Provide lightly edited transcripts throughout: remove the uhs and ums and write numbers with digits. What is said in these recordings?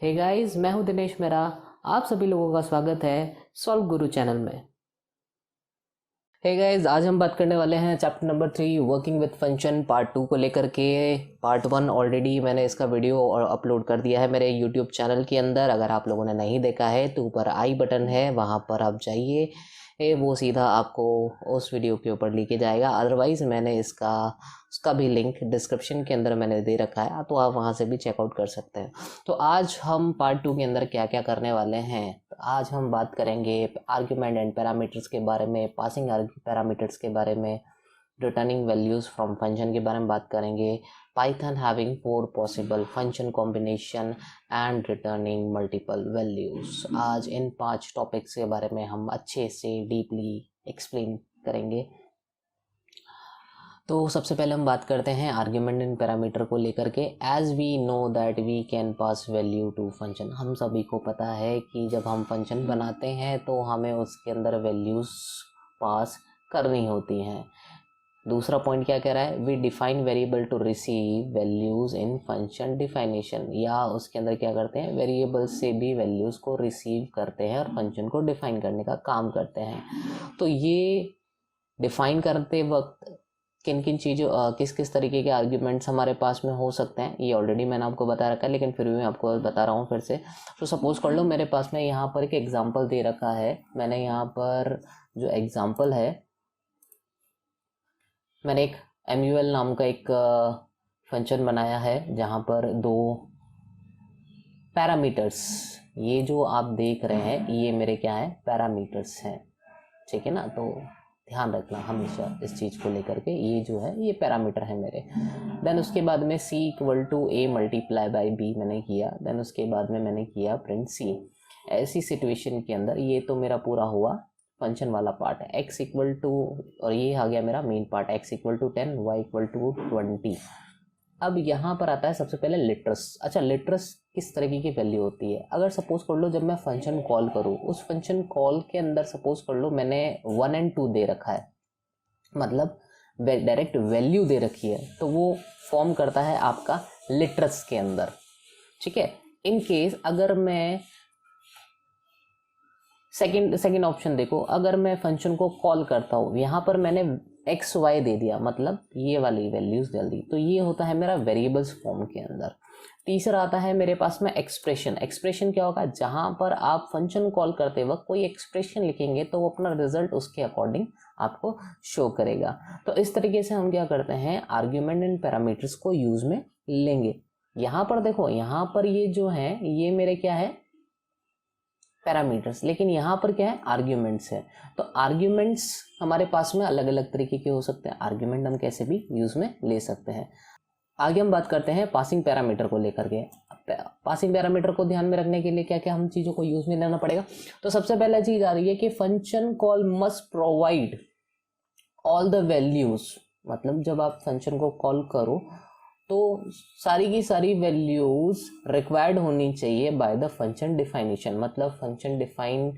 Hey guys, मैं हूं दिनेश मेरा। आप सभी लोगों का स्वागत है सॉल्व गुरु चैनल में। हे गाइस, आज हम बात करने वाले हैं chapter number 3 working with function part 2 को लेकर के। पार्ट 1 ऑलरेडी मैंने इसका वीडियो अपलोड कर दिया है मेरे यूट्यूब चैनल के अंदर। अगर आप लोगों ने नहीं देखा है तो ऊपर आई बटन है, वहाँ पर आप जाइए, वो सीधा आपको उस वीडियो के ऊपर लेके जाएगा। अदरवाइज़ मैंने उसका भी लिंक डिस्क्रिप्शन के अंदर मैंने दे रखा है, तो आप वहाँ से भी चेकआउट कर सकते हैं। तो आज हम पार्ट 2 के अंदर क्या क्या करने वाले हैं, तो आज हम बात करेंगे आर्ग्यूमेंट एंड पैरामीटर्स के बारे में, पासिंग पैरामीटर्स के बारे में, रिटर्निंग वैल्यूज़ फ्रॉम फंक्शन के बारे में बात करेंगे, Python having 4 possible function combination and returning multiple values. आज इन 5 टॉपिक्स के बारे में हम अच्छे से डीपली एक्सप्लेन करेंगे। तो सबसे पहले हम बात करते हैं आर्ग्यूमेंट एंड पैरामीटर को लेकर के। As we know that we can pass value to function, हम सभी को पता है कि जब हम फंक्शन बनाते हैं तो हमें उसके अंदर वैल्यूज़ पास करनी होती हैं। दूसरा पॉइंट क्या कह रहा है, we define variable to receive values in function definition, या उसके अंदर क्या करते हैं, वेरिएबल से भी वैल्यूज़ को रिसीव करते हैं और फंक्शन को डिफाइन करने का काम करते हैं। तो ये डिफाइन करते वक्त किन किन चीज़ों किस किस तरीके के आर्ग्यूमेंट्स हमारे पास में हो सकते हैं, ये ऑलरेडी मैंने आपको बता रखा है, लेकिन फिर भी मैं आपको बता रहा हूँ फिर से। तो सपोज़ कर लो मेरे पास में यहाँ पर एक एग्जांपल दे रखा है। मैंने यहाँ पर जो एग्जांपल है, मैंने एक MUL नाम का एक फंक्शन बनाया है जहाँ पर 2 पैरामीटर्स, ये जो आप देख रहे हैं ये मेरे क्या है, पैरामीटर्स हैं, ठीक है ना। तो ध्यान रखना हमेशा इस चीज़ को लेकर के, ये जो है ये पैरामीटर है मेरे। देन उसके बाद में C = A multiply by B मैंने किया। देन उसके बाद में मैंने किया प्रिंट C। ऐसी सिचुएशन के अंदर ये तो मेरा पूरा हुआ फंक्शन वाला पार्ट है। x और ये आ गया मेरा मेन पार्ट, x = 10 y = 20। अब यहाँ पर आता है सबसे पहले लिटरस। अच्छा, लिटरस किस तरीके की वैल्यू होती है, अगर सपोज कर लो जब मैं फंक्शन कॉल करूँ, उस फंक्शन कॉल के अंदर सपोज कर लो मैंने 1 और 2 दे रखा है, मतलब डायरेक्ट वैल्यू दे रखी है, तो वो फॉर्म करता है आपका लिटरस के अंदर, ठीक है। इन केस अगर मैं सेकंड ऑप्शन देखो, अगर मैं फंक्शन को कॉल करता हूँ, यहाँ पर मैंने एक्स वाई दे दिया, मतलब ये वाली वैल्यूज डाल दी, तो ये होता है मेरा वेरिएबल्स फॉर्म के अंदर। तीसरा आता है मेरे पास में एक्सप्रेशन। एक्सप्रेशन क्या होगा, जहाँ पर आप फंक्शन कॉल करते वक्त कोई एक्सप्रेशन लिखेंगे तो वो अपना रिजल्ट उसके अकॉर्डिंग आपको शो करेगा। तो इस तरीके से हम क्या करते हैं, आर्ग्यूमेंट एंड पैरामीटर्स को यूज में लेंगे। यहाँ पर देखो, यहाँ पर ये जो है ये मेरे क्या है, पैरामीटर्स, लेकिन यहाँ पर क्या है, आर्ग्यूमेंट्स है। तो आर्ग्यूमेंट्स हमारे पास में अलग अलग तरीके के हो सकते हैं, आर्ग्यूमेंट हम कैसे भी यूज में ले सकते हैं। आगे हम बात करते हैं पासिंग पैरामीटर को लेकर के। पासिंग पैरामीटर को ध्यान में रखने के लिए क्या क्या हम चीज़ों को यूज में लेना पड़ेगा। तो सबसे पहला चीज आ रही है कि function call must provide all the values, मतलब जब आप फंक्शन को कॉल करो तो सारी की सारी वैल्यूज रिक्वायर्ड होनी चाहिए बाय द फंक्शन डिफाइनेशन, मतलब फंक्शन डिफाइन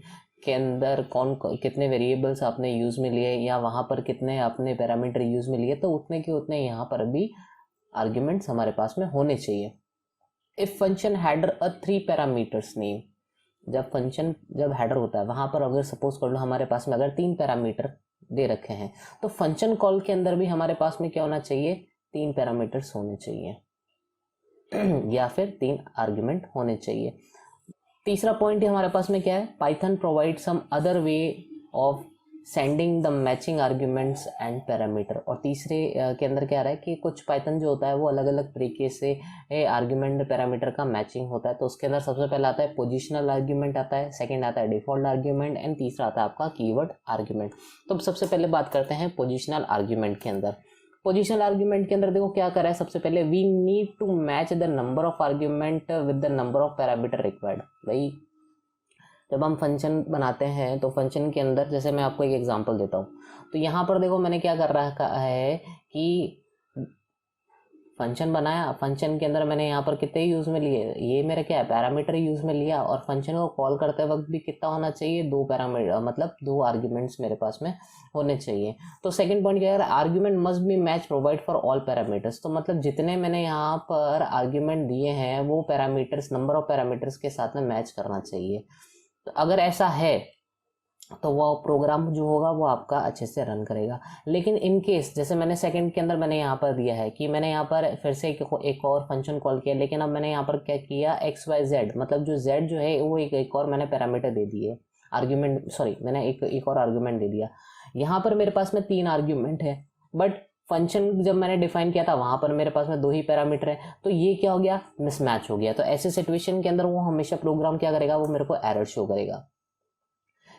के अंदर कौन कितने वेरिएबल्स आपने यूज में लिए या वहाँ पर कितने आपने पैरामीटर यूज में लिए, तो उतने के उतने यहाँ पर भी आर्ग्यूमेंट्स हमारे पास में होने चाहिए। If function header 3 parameters name, जब हेडर होता है वहाँ पर अगर सपोज कर लो हमारे पास में अगर 3 पैरामीटर दे रखे हैं, तो फंक्शन कॉल के अंदर भी हमारे पास में क्या होना चाहिए, 3 पैरामीटर्स होने चाहिए या फिर 3 आर्ग्यूमेंट होने चाहिए। तीसरा पॉइंट हमारे पास में क्या है, Python provide some other way of sending the matching arguments and parameter. और तीसरे के अंदर क्या रहा है कि कुछ पाइथन जो होता है वो अलग अलग तरीके से आर्ग्यूमेंट पैरामीटर का मैचिंग होता है। तो उसके अंदर सबसे पहला आता है पोजिशनल आर्ग्यूमेंट आता है, सेकंड आता है डिफॉल्ट आर्ग्यूमेंट एंड तीसरा आता है आपका कीवर्ड आर्ग्यूमेंट। तो सबसे पहले बात करते हैं पोजिशनल आर्ग्यूमेंट के अंदर। पोजिशनल आर्ग्यूमेंट के अंदर देखो क्या करा है, सबसे पहले we need to match the number of argument with the number of parameter required. भाई जब हम फंक्शन बनाते हैं तो फंक्शन के अंदर, जैसे मैं आपको एक एग्जांपल देता हूँ, तो यहाँ पर देखो मैंने क्या कर रखा है कि फंक्शन बनाया, फंक्शन के अंदर मैंने यहाँ पर कितने यूज़ में लिए, ये मेरा क्या है पैरामीटर यूज़ में लिया, और फंक्शन को कॉल करते वक्त भी कितना होना चाहिए, 2 पैरामीटर, मतलब 2 आर्ग्यूमेंट्स मेरे पास में होने चाहिए। तो सेकंड पॉइंट क्या है, argument must be match provide for all parameters. तो मतलब जितने मैंने यहाँ पर आर्ग्यूमेंट दिए हैं वो पैरामीटर्स, नंबर ऑफ पैरामीटर्स के साथ में मैच करना चाहिए। तो अगर ऐसा है तो वो प्रोग्राम जो होगा वो आपका अच्छे से रन करेगा। लेकिन इन केस जैसे मैंने सेकंड के अंदर मैंने यहाँ पर दिया है कि मैंने यहाँ पर फिर से एक और फंक्शन कॉल किया, लेकिन अब मैंने यहाँ पर क्या किया, एक्स वाई जेड, मतलब जो जेड जो है वो एक और मैंने पैरामीटर दे दिए, आर्ग्यूमेंट, सॉरी मैंने एक और आर्ग्यूमेंट दे दिया। यहाँ पर मेरे पास में 3 आर्ग्यूमेंट है, बट फंक्शन जब मैंने डिफाइन किया था वहां पर मेरे पास में 2 ही पैरामीटर है, तो ये क्या हो गया, मिसमैच हो गया। तो ऐसे सिचुएशन के अंदर वो हमेशा प्रोग्राम क्या करेगा, वो मेरे को एरर शो करेगा।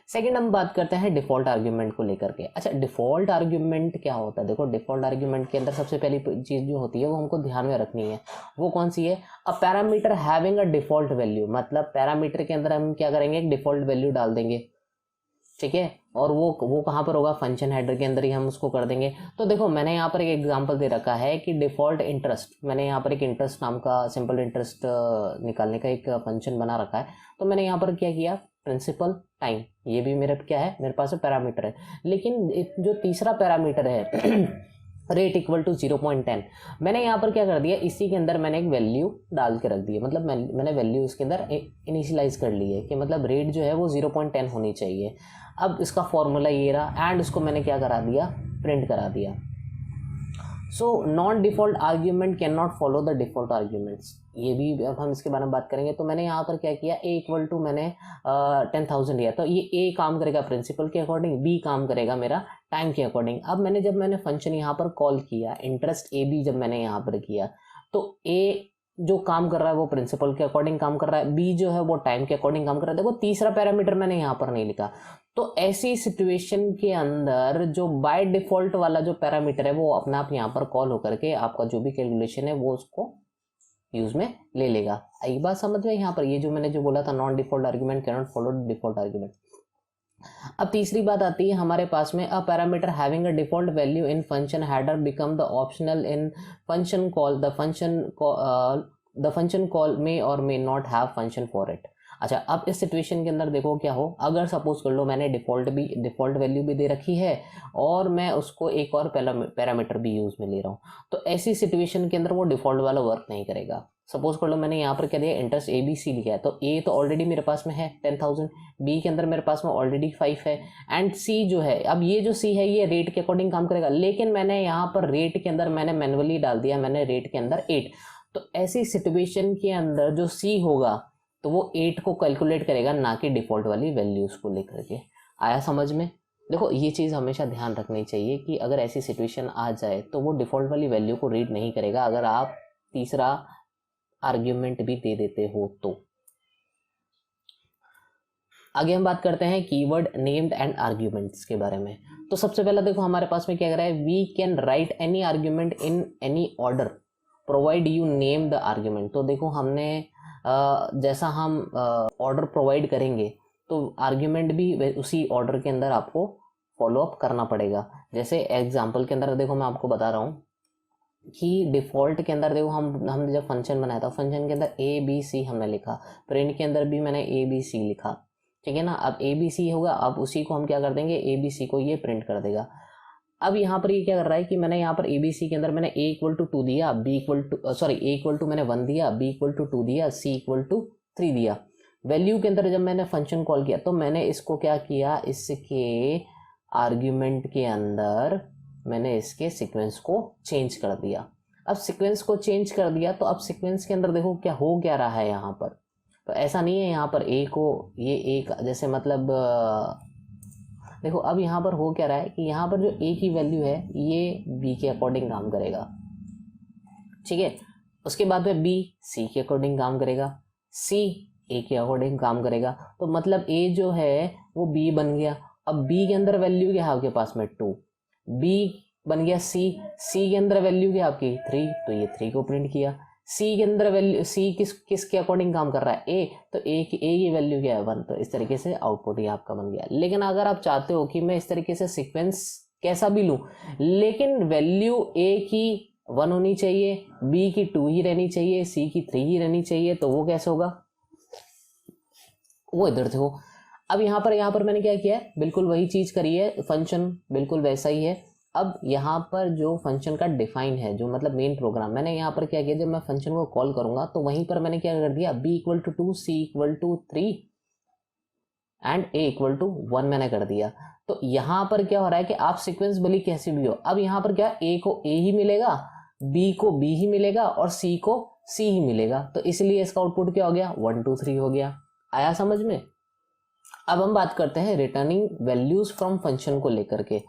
सेकंड हम बात करते हैं डिफॉल्ट आर्ग्यूमेंट को लेकर के। अच्छा, डिफॉल्ट आर्ग्यूमेंट क्या होता है, देखो डिफॉल्ट आर्ग्यूमेंट के अंदर सबसे पहली चीज जो होती है वो हमको ध्यान में रखनी है, वो कौन सी है, अ parameter having a default value. मतलब पैरामीटर के अंदर हम क्या करेंगे, एक डिफॉल्ट वैल्यू डाल देंगे, ठीक है, और वो कहाँ पर होगा, फंक्शन हेडर के अंदर ही हम उसको कर देंगे। तो देखो मैंने यहाँ पर एक एग्जांपल दे रखा है कि डिफॉल्ट इंटरेस्ट, मैंने यहाँ पर एक इंटरेस्ट नाम का सिंपल इंटरेस्ट निकालने का एक फंक्शन बना रखा है। तो मैंने यहाँ पर क्या किया, प्रिंसिपल टाइम, ये भी मेरे क्या है, मेरे पास पैरामीटर है। लेकिन जो तीसरा पैरामीटर है रेट इक्वल टू 0.10, मैंने यहाँ पर क्या कर दिया, इसी के अंदर मैंने एक वैल्यू डाल के रख दी है, मतलब मैंने वैल्यू इसके अंदर इनिशियलाइज कर ली है कि मतलब रेट जो है वो 0.10 होनी चाहिए। अब इसका फॉर्मूला ये रहा, एंड उसको मैंने क्या करा दिया, प्रिंट करा दिया। So non default argument can not follow the default arguments, ये भी अब हम इसके बारे में बात करेंगे। तो मैंने यहाँ पर क्या किया, ए इक्वल टू मैंने 10,000 लिया, तो ये ए काम करेगा प्रिंसिपल के अकॉर्डिंग, बी काम करेगा मेरा टाइम के अकॉर्डिंग। अब जब मैंने फंक्शन यहाँ पर कॉल किया, इंटरेस्ट ए बी जब मैंने यहाँ पर किया, तो ए जो काम कर रहा है वो प्रिंसिपल के अकॉर्डिंग काम कर रहा है, बी जो है वो टाइम के अकॉर्डिंग काम कर रहा है। देखो तीसरा पैरामीटर मैंने यहाँ पर नहीं लिखा। तो ऐसी सिचुएशन के अंदर जो बाय डिफॉल्ट वाला जो पैरामीटर है वो अपने आप यहाँ पर कॉल होकर के आपका जो भी कैलकुलेशन है वो उसको यूज में ले लेगा। एक बात समझ में, यहाँ पर ये जो मैंने जो बोला था, non default argument can not follow default argument. अब तीसरी बात आती है हमारे पास में, a parameter having a default value in function header become the optional in function call, the function call may or may not have function for it. अच्छा, अब इस सिचुएशन के अंदर देखो क्या हो, अगर सपोज कर लो मैंने डिफॉल्ट वैल्यू भी दे रखी है और मैं उसको एक और पैरामीटर भी यूज में ले रहा हूँ, तो ऐसी सिचुएशन के अंदर वो डिफॉल्ट वाला वर्क नहीं करेगा। सपोज कर लो मैंने यहाँ पर क्या दिया, इंटरेस्ट ए बी सी लिखा है, तो ए तो ऑलरेडी मेरे पास में है 10,000, बी के अंदर मेरे पास में ऑलरेडी 5 है, एंड सी जो है, अब ये जो सी है ये रेट के अकॉर्डिंग काम करेगा, लेकिन मैंने यहाँ पर रेट के अंदर मैंने मैनुअली डाल दिया, मैंने रेट के अंदर 8। तो ऐसी सिचुएशन के अंदर जो सी होगा तो वो 8 को कैलकुलेट करेगा, ना कि डिफॉल्ट वाली वैल्यूज को लेकर के। आया समझ में? देखो ये चीज़ हमेशा ध्यान रखनी चाहिए कि अगर ऐसी सिचुएशन आ जाए तो वो डिफॉल्ट वाली वैल्यू को रीड नहीं करेगा अगर आप तीसरा आर्ग्यूमेंट भी दे देते हो तो। आगे हम बात करते हैं कीवर्ड नेम्ड एंड आर्ग्यूमेंट्स के बारे में। तो सबसे पहला देखो हमारे पास में क्या कर रहा है, we can write any argument in any order provide you name the argument. तो देखो हमने जैसा हम ऑर्डर प्रोवाइड करेंगे तो आर्ग्यूमेंट भी उसी ऑर्डर के अंदर आपको फॉलो अप करना पड़ेगा। जैसे एग्जांपल के अंदर देखो मैं आपको बता रहा हूँ कि डिफ़ॉल्ट के अंदर देखो हमने जब फंक्शन बनाया था, फंक्शन के अंदर ए बी सी हमने लिखा, प्रिंट के अंदर भी मैंने ए बी सी लिखा, ठीक है ना। अब ए बी सी होगा, अब उसी को हम क्या कर देंगे, ए बी सी को ये प्रिंट कर देगा। अब यहाँ पर ये क्या कर रहा है कि मैंने यहाँ पर ए बी सी के अंदर मैंने ए इक्वल टू 2 दिया, B equal to sorry A equal to मैंने 1 दिया, बी इक्वल टू 2 दिया, सी इक्वल टू 3 दिया। वैल्यू के अंदर जब मैंने फंक्शन कॉल किया तो मैंने इसको क्या किया, इसके आर्ग्यूमेंट के अंदर मैंने इसके सीक्वेंस को चेंज कर दिया। अब सीक्वेंस को चेंज कर दिया तो अब सीक्वेंस के अंदर देखो क्या हो क्या रहा है यहाँ पर। तो ऐसा नहीं है यहाँ पर ए को ये एक जैसे मतलब देखो अब यहाँ पर हो क्या रहा है कि यहाँ पर जो ए की वैल्यू है ये बी के अकॉर्डिंग काम करेगा, ठीक है। उसके बाद में बी सी के अकॉर्डिंग काम करेगा, सी ए के अकॉर्डिंग काम करेगा। तो मतलब ए जो है वो बी बन गया। अब बी के अंदर वैल्यू क्या है आपके पास में 2, बी बन गया सी के अंदर वैल्यू क्या आपकी 3, तो ये 3 को प्रिंट किया। सी के अंदर वैल्यू सी किसके अकॉर्डिंग काम कर रहा है, ए, तो ए की वैल्यू क्या है 1, तो इस तरीके से आउटपुट ये आपका बन गया। लेकिन अगर आप चाहते हो कि मैं इस तरीके से सीक्वेंस कैसा भी लूं लेकिन वैल्यू ए की 1 होनी चाहिए, बी की 2 ही रहनी चाहिए, सी की 3 ही रहनी चाहिए, तो वो कैसे होगा, वो इधर देखो। अब यहाँ पर मैंने क्या किया है, बिल्कुल वही चीज करी है, फंक्शन बिल्कुल वैसा ही है। अब यहाँ पर जो फंक्शन का डिफाइन है, जो मतलब मेन प्रोग्राम, मैंने यहाँ पर क्या किया, जब मैं फंक्शन को कॉल करूंगा तो वहीं पर मैंने क्या कर दिया, b equal to 2, c equal to 3 and a equal to 1 मैंने कर दिया। तो यहाँ पर क्या हो रहा है कि आप सीक्वेंस भली कैसे भी हो, अब यहाँ पर क्या a को a ही मिलेगा, b को b ही मिलेगा और c को c ही मिलेगा, तो इसलिए इसका आउटपुट क्या हो गया, 1 2 3 हो गया। आया समझ में। अब हम बात करते हैं रिटर्निंग वैल्यूज फ्रॉम फंक्शन को लेकर के।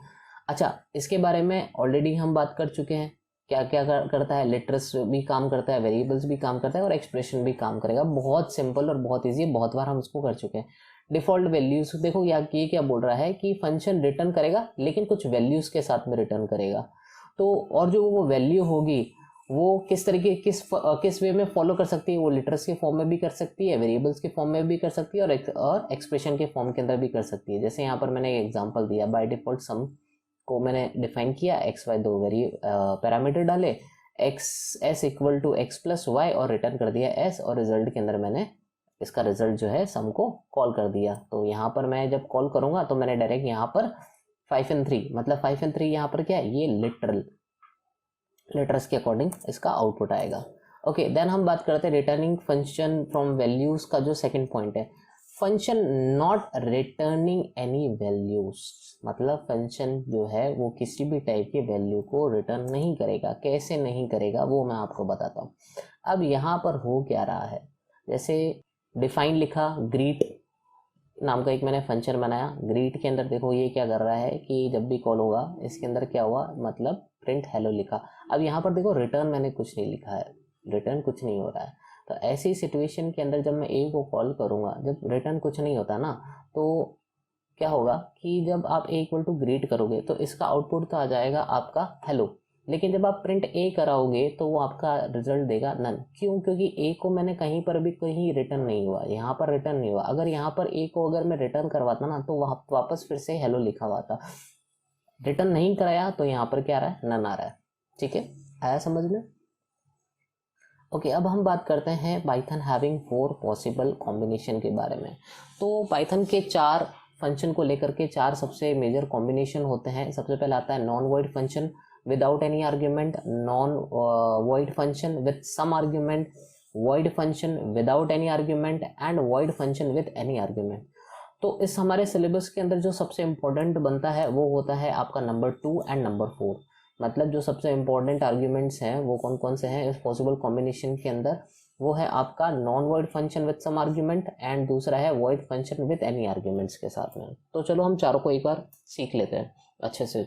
अच्छा, इसके बारे में ऑलरेडी हम बात कर चुके हैं, क्या क्या करता है, लिटरस भी काम करता है, वेरिएबल्स भी काम करता है और एक्सप्रेशन भी काम करेगा। बहुत सिंपल और बहुत ईजी है, बहुत बार हम इसको कर चुके हैं। डिफॉल्ट वैल्यूज देखो, ये क्या बोल रहा है कि फंक्शन रिटर्न करेगा लेकिन कुछ वैल्यूज के साथ में रिटर्न करेगा। तो और जो वो वैल्यू होगी वो किस तरीके किस वे में फॉलो कर सकती है, वो लिटर्स के फॉर्म में भी कर सकती है, वेरिएबल्स के फॉर्म में भी कर सकती है और एक्सप्रेशन के फॉर्म के अंदर भी कर सकती है। जैसे यहाँ पर मैंने एक एग्जांपल दिया, बाय डिफॉल्ट सम को मैंने डिफाइन किया, एक्स वाई 2 पैरामीटर डाले, X S equal to X plus Y और रिटर्न कर दिया एस, और रिजल्ट के अंदर मैंने इसका रिजल्ट जो है सम को कॉल कर दिया। तो यहाँ पर मैं जब कॉल करूंगा तो मैंने डायरेक्ट यहाँ पर 5 and 3, मतलब 5 and 3 यहाँ पर क्या है, ये लेटर्स के अकॉर्डिंग इसका आउटपुट आएगा। ओके, देन हम बात करते हैं रिटर्निंग फंक्शन फ्रॉम वैल्यूज का जो सेकंड पॉइंट है, function not returning any values, मतलब फंक्शन जो है वो किसी भी टाइप के वैल्यू को रिटर्न नहीं करेगा। कैसे नहीं करेगा वो मैं आपको बताता हूँ। अब यहाँ पर हो क्या रहा है, जैसे डिफाइन लिखा, ग्रीट नाम का एक मैंने फंक्शन बनाया, ग्रीट के अंदर देखो ये क्या कर रहा है कि जब भी कॉल होगा इसके अंदर क्या हुआ, मतलब प्रिंट हेलो लिखा। अब यहाँ पर देखो रिटर्न मैंने कुछ नहीं लिखा है, रिटर्न कुछ नहीं हो रहा है। तो ऐसी सिचुएशन के अंदर जब मैं ए को कॉल करूँगा, जब रिटर्न कुछ नहीं होता ना, तो क्या होगा कि जब आप ए इक्वल टू ग्रीट करोगे तो इसका आउटपुट तो आ जाएगा आपका हेलो, लेकिन जब आप प्रिंट ए कराओगे तो वो आपका रिजल्ट देगा नन। क्यों? क्योंकि ए को मैंने कहीं पर भी कहीं रिटर्न नहीं हुआ, यहाँ पर रिटर्न नहीं हुआ। अगर यहाँ पर ए को अगर मैं रिटर्न करवाता ना तो वहाँ वापस फिर से हेलो लिखा हुआ था, रिटर्न नहीं कराया तो यहाँ पर क्या आ रहा है, नन आ रहा है। ठीक है, आया समझ में। ओके, अब हम बात करते हैं पाइथन हैविंग 4 पॉसिबल कॉम्बिनेशन के बारे में। तो पाइथन के 4 फंक्शन को लेकर के 4 सबसे मेजर कॉम्बिनेशन होते हैं। सबसे पहले आता है non void function without any argument, non void function with some argument, void function without any argument and void function with any argument। तो इस हमारे सिलेबस के अंदर जो सबसे इम्पोर्टेंट बनता है वो होता है आपका नंबर 2 एंड नंबर 4। मतलब जो सबसे इम्पोर्टेंट आर्ग्यूमेंट्स हैं वो कौन कौन से हैं इस पॉसिबल कॉम्बिनेशन के अंदर, वो है आपका non void function with some argument and दूसरा है void function with any arguments के साथ में। तो चलो हम चारों को एक बार सीख लेते हैं अच्छे से।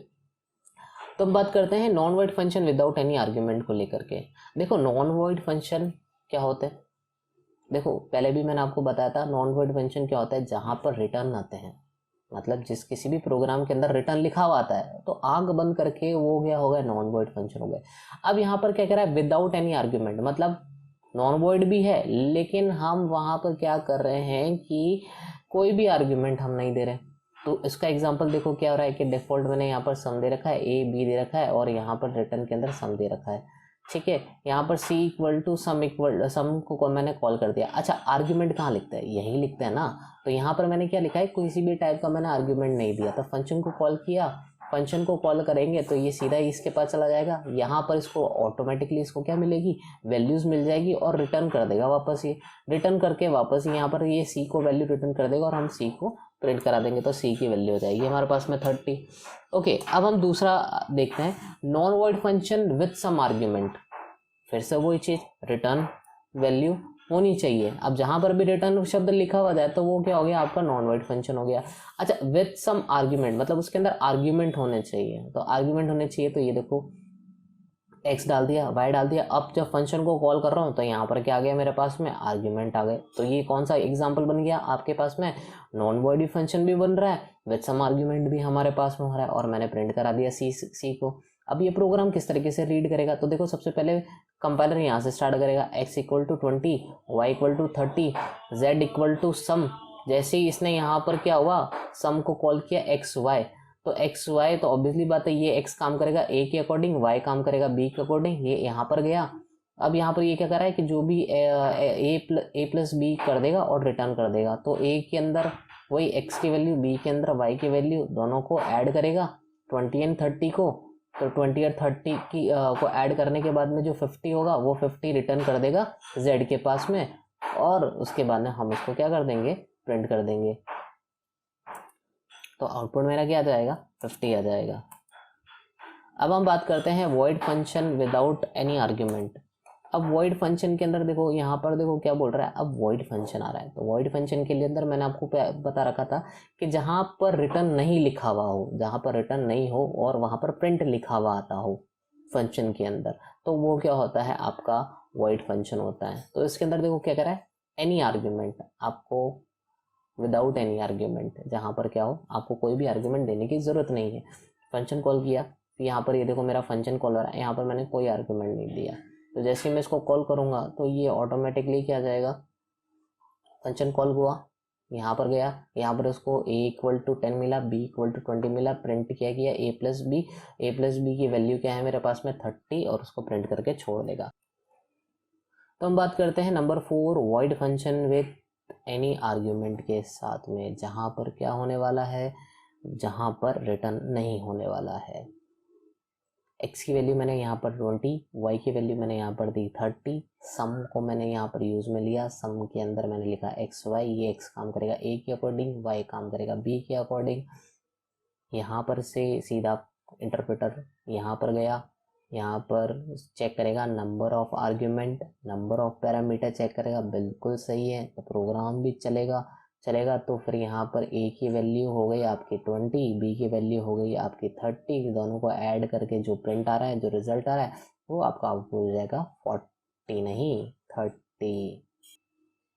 तो हम बात करते हैं non void function without any argument को लेकर के। देखो नॉन वॉइड फंक्शन क्या होते हैं, देखो पहले भी मैंने आपको बताया था नॉन वॉइड फंक्शन क्या होता है, जहां पर रिटर्न आते हैं, मतलब जिस किसी भी प्रोग्राम के अंदर रिटर्न लिखा हुआ आता है तो आंख बंद करके वो क्या हो गया, नॉन वॉइड फंक्शन हो गया। अब यहाँ पर क्या कह रहा है, विदाउट एनी आर्ग्यूमेंट, मतलब नॉन वॉइड भी है लेकिन हम वहां पर क्या कर रहे हैं कि कोई भी आर्ग्यूमेंट हम नहीं दे रहे। तो इसका एग्जांपल देखो क्या हो रहा है कि डिफॉल्ट मैंने यहाँ पर सम दे रखा है, ए बी दे रखा है और यहाँ पर रिटर्न के अंदर सम दे रखा है। ठीक है, यहाँ पर सी इक्वल टू सम को मैंने कॉल कर दिया। अच्छा, आर्ग्यूमेंट कहाँ लिखता है, यही लिखता है ना। तो यहाँ पर मैंने क्या लिखा है, किसी भी टाइप का मैंने आर्ग्यूमेंट नहीं दिया। तो फंक्शन को कॉल किया, फंक्शन को कॉल करेंगे तो ये सीधा इसके पास चला जाएगा, यहाँ पर इसको ऑटोमेटिकली इसको क्या मिलेगी, वैल्यूज मिल जाएगी और रिटर्न कर देगा वापस। ये रिटर्न करके वापस यहाँ पर ये सी को वैल्यू रिटर्न कर देगा और हम सी को प्रिंट करा देंगे तो सी की वैल्यू हो जाएगी हमारे पास में 30। ओके, अब हम दूसरा देखते हैं non void function with some argument. फिर से वही चीज, रिटर्न वैल्यू होनी चाहिए। अब जहां पर भी रिटर्न शब्द लिखा हुआ जाए तो वो क्या हो गया, आपका नॉन वॉइड फंक्शन हो गया। अच्छा, विद सम आर्ग्यूमेंट मतलब उसके अंदर आर्ग्यूमेंट होने चाहिए। तो आर्ग्यूमेंट होने चाहिए तो ये देखो एक्स डाल दिया, वाई डाल दिया। अब जब फंक्शन को कॉल कर रहा हूँ तो यहाँ पर क्या आ गया मेरे पास में, आर्ग्यूमेंट आ गए। तो ये कौन सा एग्जांपल बन गया आपके पास में, नॉन वॉइड फंक्शन भी बन रहा है, विद सम आर्ग्यूमेंट भी हमारे पास में हो रहा है और मैंने प्रिंट करा दिया सी को। अब ये प्रोग्राम किस तरीके से रीड करेगा, तो देखो सबसे पहले कंपाइलर यहाँ से स्टार्ट करेगा, x equal to 20, y equal to 30, z equal to sum. जैसे ही इसने यहाँ पर क्या हुआ, सम को कॉल किया एक्स वाई, तो एक्स वाई, तो ऑब्वियसली बात है ये एक्स काम करेगा ए के अकॉर्डिंग, वाई काम करेगा बी के अकॉर्डिंग, ये यहाँ पर गया। अब यहाँ पर ये क्या कर रहा है कि जो भी ए प्लस बी कर देगा और रिटर्न कर देगा, तो ए के अंदर वही एक्स की वैल्यू, बी के अंदर वाई की वैल्यू, दोनों को ऐड करेगा 20 एंड 30 को। तो 20 और 30 की को ऐड करने के बाद में जो 50 होगा वो 50 रिटर्न कर देगा z के पास में, और उसके बाद में हम इसको क्या कर देंगे, प्रिंट कर देंगे। तो आउटपुट मेरा क्या आ जाएगा, 50 आ जाएगा। अब हम बात करते हैं void function without any argument. अब वॉइड फंक्शन के अंदर देखो, यहाँ पर देखो क्या बोल रहा है, अब वॉइड फंक्शन आ रहा है। तो वॉइड फंक्शन के लिए अंदर मैंने आपको बता रखा था कि जहाँ पर रिटर्न नहीं लिखा हुआ हो, जहाँ पर रिटर्न नहीं हो और वहाँ पर प्रिंट लिखा हुआ आता हो फंक्शन के अंदर, तो वो क्या होता है, आपका वॉइड फंक्शन होता है। तो इसके अंदर देखो क्या कर रहा है, एनी आर्ग्यूमेंट, आपको विदाउट एनी आर्ग्यूमेंट, जहाँ पर क्या हो, आपको कोई भी आर्ग्यूमेंट देने की ज़रूरत नहीं है। फंक्शन कॉल किया, यहाँ पर ये देखो मेरा फंक्शन कॉल हो रहा है, यहाँ पर मैंने कोई आर्ग्यूमेंट नहीं दिया। तो जैसे मैं इसको कॉल करूँगा तो ये ऑटोमेटिकली क्या आ जाएगा, फंक्शन कॉल हुआ, यहाँ पर गया, यहाँ पर उसको a इक्वल टू 10 मिला, b इक्वल टू 20 मिला, प्रिंट क्या किया a प्लस बी की वैल्यू क्या है मेरे पास में 30, और उसको प्रिंट करके छोड़ देगा। तो हम बात करते हैं number 4, void function with any argument के साथ में, जहाँ पर क्या होने वाला है, जहाँ पर रिटर्न नहीं होने वाला है। x की वैल्यू मैंने यहाँ पर 20, y की वैल्यू मैंने यहाँ पर दी 30, सम को मैंने यहाँ पर यूज़ में लिया, सम के अंदर मैंने लिखा x y, ये x काम करेगा a के अकॉर्डिंग, y काम करेगा b के अकॉर्डिंग। यहाँ पर से सीधा इंटरप्रेटर यहाँ पर गया, यहाँ पर चेक करेगा number of argument, number of parameter check करेगा, बिल्कुल सही है तो प्रोग्राम भी चलेगा। तो फिर यहाँ पर a की वैल्यू हो गई आपकी 20, b की वैल्यू हो गई आपकी 30, दोनों को ऐड करके जो प्रिंट आ रहा है, जो रिजल्ट आ रहा है, वो आपका आउटपुट हो जाएगा 40 नहीं 30।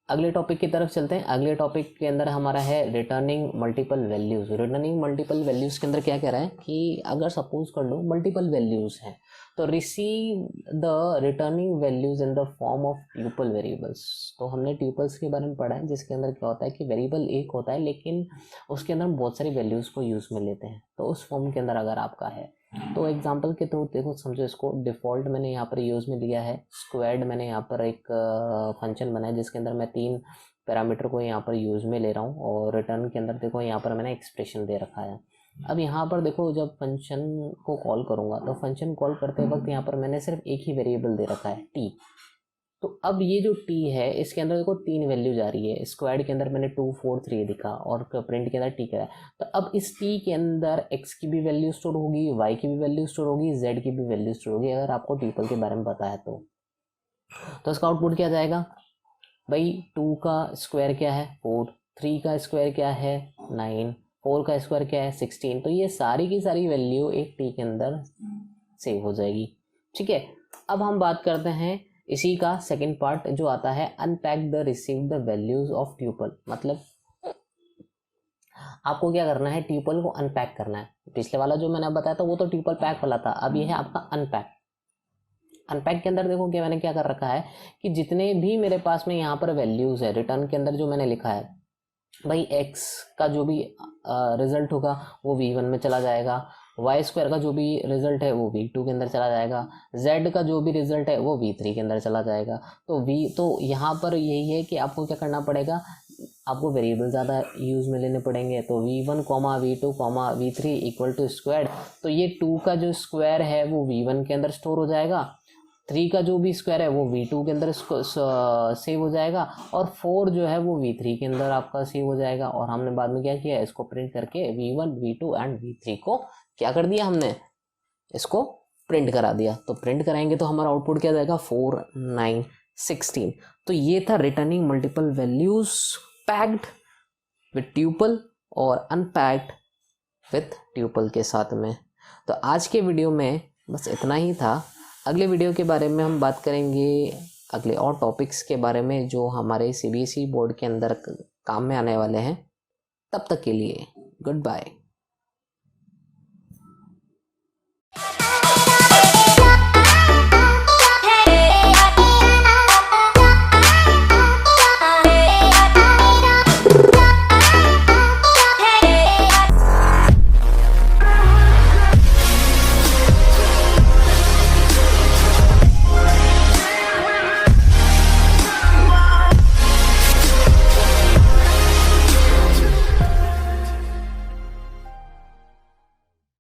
अगले टॉपिक की तरफ चलते हैं। अगले टॉपिक के अंदर हमारा है returning multiple values. Returning multiple values के अंदर क्या कह रहा है कि अगर सपोज कर लो मल्टीपल वैल्यूज़ हैं तो receive the returning values in the form of tuple variables. तो हमने ट्यूपल्स के बारे में पढ़ा है, जिसके अंदर क्या होता है कि वेरिएबल एक होता है लेकिन उसके अंदर बहुत सारी वैल्यूज़ को यूज़ में लेते हैं। तो उस फॉर्म के अंदर अगर आपका है तो एग्जांपल के थ्रू देखो समझो इसको। डिफ़ॉल्ट मैंने यहाँ पर यूज़ में लिया है स्क्वायर्ड, मैंने यहाँ पर एक फंक्शन बनाया जिसके अंदर मैं 3 पैरामीटर को यहाँ पर यूज़ में ले रहा हूँ, और रिटर्न के अंदर देखो यहाँ पर मैंने एक्सप्रेशन दे रखा है। अब यहाँ पर देखो जब फंक्शन को कॉल करूँगा तो फंक्शन कॉल करते वक्त यहाँ पर मैंने सिर्फ एक ही वेरिएबल दे रखा है t। तो अब ये जो t है इसके अंदर देखो 3 वैल्यूज आ रही है। स्क्वायर्ड के अंदर मैंने 2 4 3 दिखा और प्रिंट के अंदर t करा है। तो अब इस t के अंदर x की भी वैल्यू स्टोर होगी, y की भी वैल्यू स्टोर होगी, z की भी वैल्यू स्टोर होगी, अगर आपको ट्यूपल के बारे में पता है तो इसका आउटपुट क्या जाएगा भाई, 2 का स्क्वायर क्या है 4, 3 का स्क्वायर क्या है 9, 4 का स्क्वायर क्या है 16। तो ये सारी की सारी वैल्यू एक t के अंदर सेव हो जाएगी। ठीक है, अब हम बात करते हैं इसी का सेकंड पार्ट जो आता है unpack the receive the values of tuple. मतलब आपको क्या करना है, ट्यूपल को अनपैक करना है। पिछले वाला जो मैंने बताया था वो तो ट्यूपल पैक वाला था, अब ये है आपका अनपैक। अनपैक के अंदर देखो कि मैंने क्या कर रखा है कि जितने भी मेरे पास में यहाँ पर वैल्यूज है रिटर्न के अंदर जो मैंने लिखा है भाई, x का जो भी रिजल्ट होगा वो v1 में चला जाएगा, वाई स्क्वायर का जो भी रिजल्ट है वो v2 के अंदर चला जाएगा, z का जो भी रिजल्ट है वो v3 के अंदर चला जाएगा। तो यहाँ पर यही है कि आपको क्या करना पड़ेगा, आपको वेरिएबल ज़्यादा यूज़ में लेने पड़ेंगे। तो v1, v2, v3 equal to square, तो ये 2 का जो स्क्वायर है वो v1 के अंदर स्टोर हो जाएगा, 3 का जो भी स्क्वायर है वो v2 के अंदर सेव हो जाएगा, और 4 जो है वो v3 के अंदर आपका सेव हो जाएगा। और हमने बाद में क्या किया, इसको प्रिंट करके v1, v2 एंड v3 को क्या कर दिया, हमने इसको प्रिंट करा दिया। तो प्रिंट कराएंगे तो हमारा आउटपुट क्या जाएगा 4, 9, 16। तो ये था returning multiple values packed with tuple और अनपैक्ड विथ ट्यूपल के साथ में। तो आज के वीडियो में बस इतना ही था। अगले वीडियो के बारे में हम बात करेंगे अगले और टॉपिक्स के बारे में जो हमारे CBSE बोर्ड के अंदर काम में आने वाले हैं। तब तक के लिए गुड बाय।